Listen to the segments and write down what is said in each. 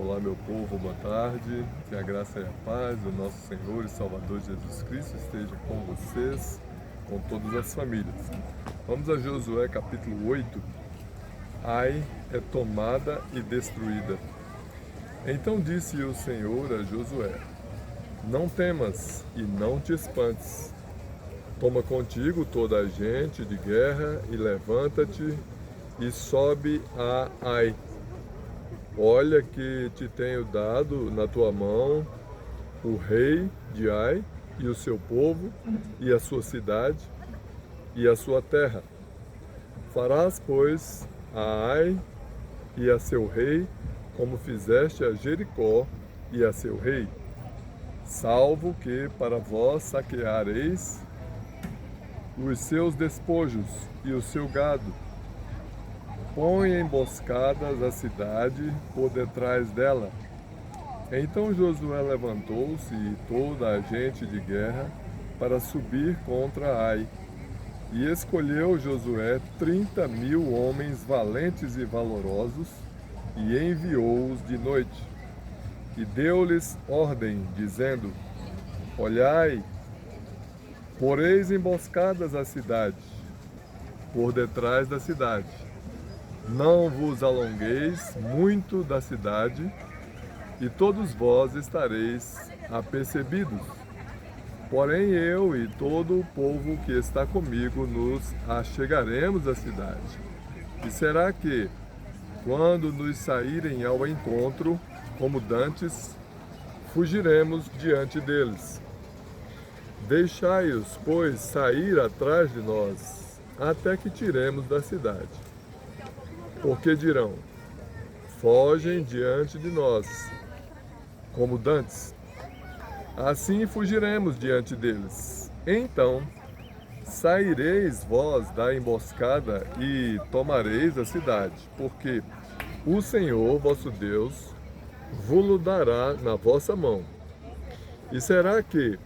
Olá, meu povo, boa tarde. Que a graça e a paz do nosso Senhor e Salvador Jesus Cristo esteja com vocês, com todas as famílias. Vamos a Josué capítulo 8. Ai é tomada e destruída. Então disse o Senhor a Josué: Não temas e não te espantes. Toma contigo toda a gente de guerra e levanta-te e sobe a Ai. Olha que te tenho dado na tua mão o rei de Ai e o seu povo e a sua cidade e a sua terra. Farás, pois, a Ai e a seu rei como fizeste a Jericó e a seu rei, salvo que para vós saqueareis os seus despojos e o seu gado. Põe emboscadas a cidade por detrás dela. Então Josué levantou-se e toda a gente de guerra para subir contra Ai. E escolheu Josué 30.000 homens valentes e valorosos e enviou-os de noite. E deu-lhes ordem, dizendo: Olhai, poreis emboscadas a cidade, por detrás da cidade. Não vos alongueis muito da cidade, e todos vós estareis apercebidos. Porém eu e todo o povo que está comigo nos achegaremos à cidade. E será que, quando nos saírem ao encontro, como dantes, fugiremos diante deles. Deixai-os, pois, sair atrás de nós, até que tiremos da cidade. Porque dirão: fogem diante de nós, como dantes. Assim fugiremos diante deles. Então saireis vós da emboscada e tomareis a cidade, porque o Senhor vosso Deus vos dará na vossa mão. E será que,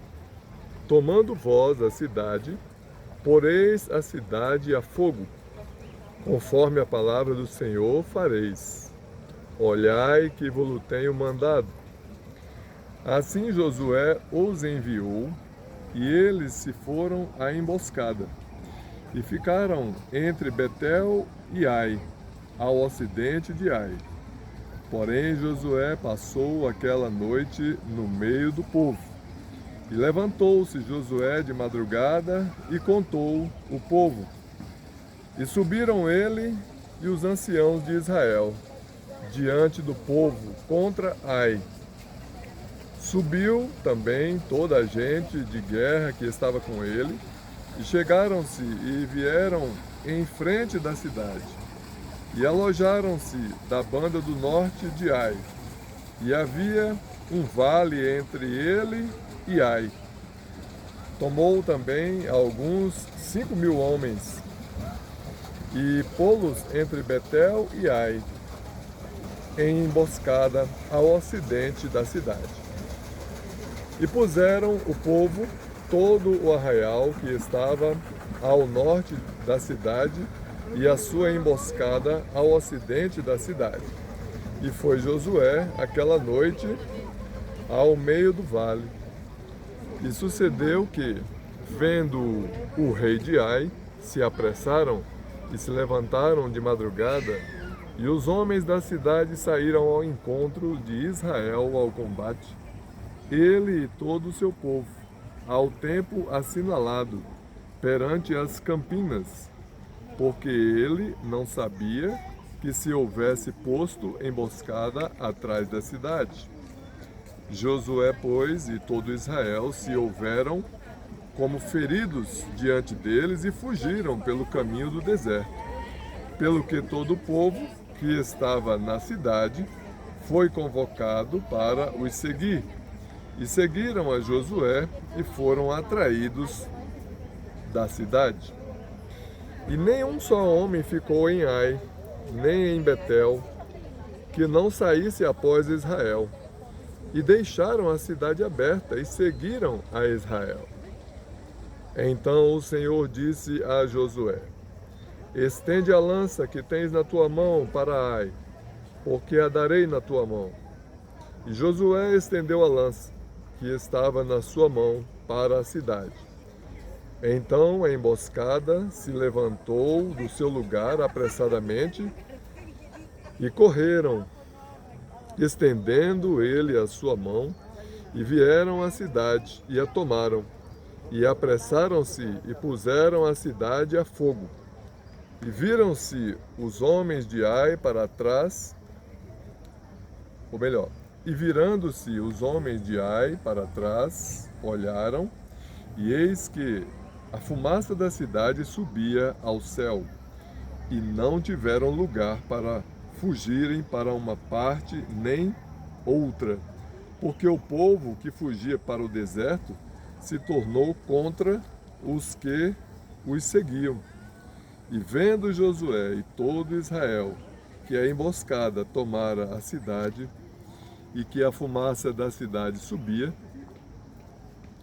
tomando vós a cidade, poreis a cidade a fogo, conforme a palavra do Senhor fareis. Olhai que vos tenho mandado. Assim Josué os enviou, e eles se foram à emboscada, e ficaram entre Betel e Ai, ao ocidente de Ai. Porém Josué passou aquela noite no meio do povo. E levantou-se Josué de madrugada e contou o povo. E subiram ele e os anciãos de Israel diante do povo contra Ai. Subiu também toda a gente de guerra que estava com ele, e chegaram-se e vieram em frente da cidade, e alojaram-se da banda do norte de Ai. E havia um vale entre ele e Ai. Tomou também alguns 5.000 homens, e pô-los entre Betel e Ai, em emboscada ao ocidente da cidade. E puseram o povo todo o arraial que estava ao norte da cidade e a sua emboscada ao ocidente da cidade. E foi Josué aquela noite ao meio do vale. E sucedeu que, vendo o rei de Ai, se apressaram e se levantaram de madrugada, e os homens da cidade saíram ao encontro de Israel ao combate, ele e todo o seu povo, ao tempo assinalado, perante as campinas, porque ele não sabia que se houvesse posto emboscada atrás da cidade. Josué, pois, e todo Israel se houveram como feridos diante deles e fugiram pelo caminho do deserto. Pelo que todo o povo que estava na cidade foi convocado para os seguir. E seguiram a Josué e foram atraídos da cidade. E nenhum só homem ficou em Ai, nem em Betel, que não saísse após Israel. E deixaram a cidade aberta e seguiram a Israel. Então o Senhor disse a Josué: Estende a lança que tens na tua mão para Ai, porque a darei na tua mão. E Josué estendeu a lança, que estava na sua mão, para a cidade. Então a emboscada se levantou do seu lugar apressadamente e correram, estendendo ele a sua mão, e vieram à cidade e a tomaram. E apressaram-se e puseram a cidade a fogo. E viram-se os homens de Ai para trás, ou melhor, e virando-se os homens de Ai para trás, olharam, e eis que a fumaça da cidade subia ao céu, e não tiveram lugar para fugirem para uma parte nem outra, porque o povo que fugia para o deserto se tornou contra os que os seguiam. E vendo Josué e todo Israel que a emboscada tomara a cidade e que a fumaça da cidade subia,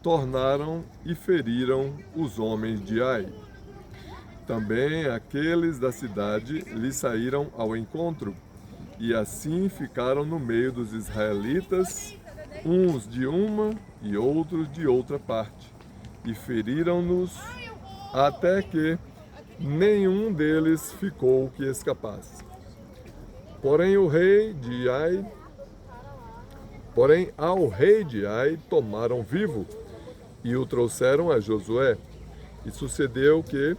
tornaram e feriram os homens de Ai. Também aqueles da cidade lhe saíram ao encontro, e assim ficaram no meio dos israelitas, uns de uma e outros de outra parte, e feriram-nos até que nenhum deles ficou que escapasse. Porém ao rei de Ai tomaram vivo e o trouxeram a Josué. E sucedeu que,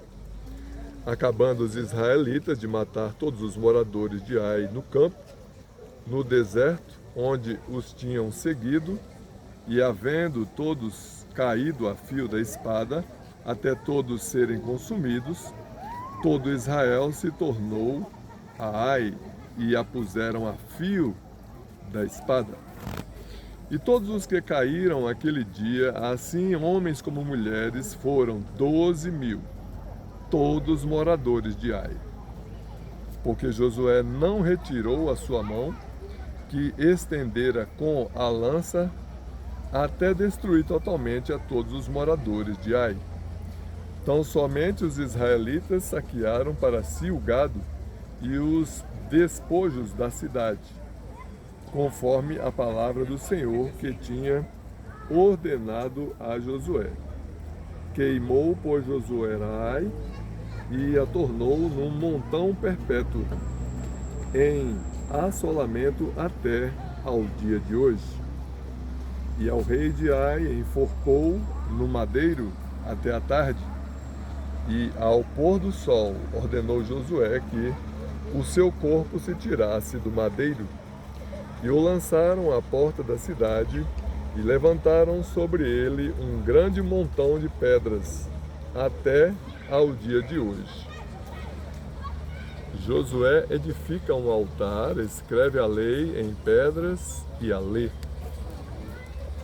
acabando os israelitas de matar todos os moradores de Ai no campo, no deserto, onde os tinham seguido, e havendo todos caído a fio da espada, até todos serem consumidos, todo Israel se tornou a Ai e a puseram a fio da espada. E todos os que caíram aquele dia, assim homens como mulheres, foram 12.000, todos moradores de Ai. Porque Josué não retirou a sua mão, que estendera com a lança, até destruir totalmente a todos os moradores de Ai. Tão somente os israelitas saquearam para si o gado e os despojos da cidade, conforme a palavra do Senhor que tinha ordenado a Josué. Queimou por Josué Ai e a tornou num montão perpétuo, em assolamento até ao dia de hoje. E ao rei de Ai enforcou no madeiro até a tarde, e ao pôr do sol ordenou Josué que o seu corpo se tirasse do madeiro, e o lançaram à porta da cidade, e levantaram sobre ele um grande montão de pedras, até ao dia de hoje. Josué edifica um altar, escreve a lei em pedras e a lê.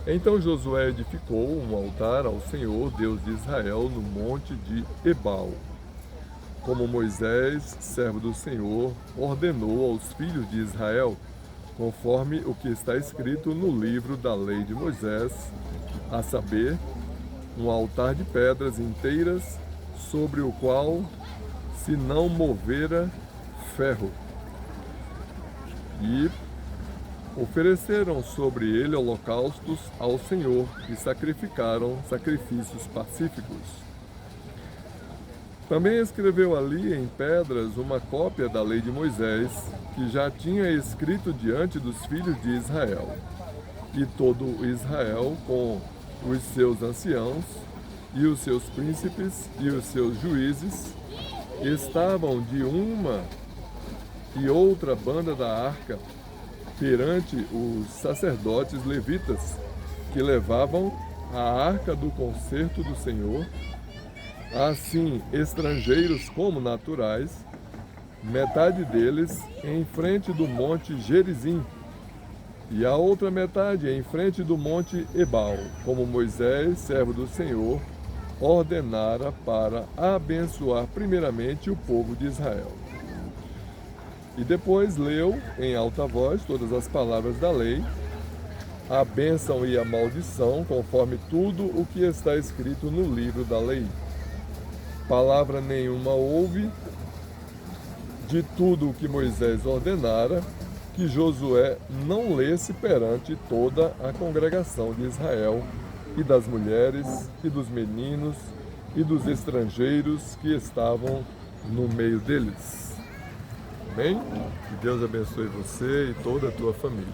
Então Josué edificou um altar ao Senhor, Deus de Israel, no monte de Ebal, como Moisés, servo do Senhor, ordenou aos filhos de Israel, conforme o que está escrito no livro da lei de Moisés, a saber, um altar de pedras inteiras, sobre o qual se não movera ferro. E ofereceram sobre ele holocaustos ao Senhor e sacrificaram sacrifícios pacíficos. Também escreveu ali em pedras uma cópia da lei de Moisés, que já tinha escrito diante dos filhos de Israel. E todo Israel, com os seus anciãos, e os seus príncipes, e os seus juízes, estavam de uma e outra banda da arca, perante os sacerdotes levitas, que levavam a arca do concerto do Senhor, assim estrangeiros como naturais, metade deles em frente do monte Gerizim, e a outra metade em frente do monte Ebal, como Moisés, servo do Senhor, ordenara para abençoar primeiramente o povo de Israel. E depois leu em alta voz todas as palavras da lei, a bênção e a maldição, conforme tudo o que está escrito no livro da lei. Palavra nenhuma houve de tudo o que Moisés ordenara, que Josué não lesse perante toda a congregação de Israel, e das mulheres, e dos meninos, e dos estrangeiros que estavam no meio deles. Amém? Que Deus abençoe você e toda a tua família.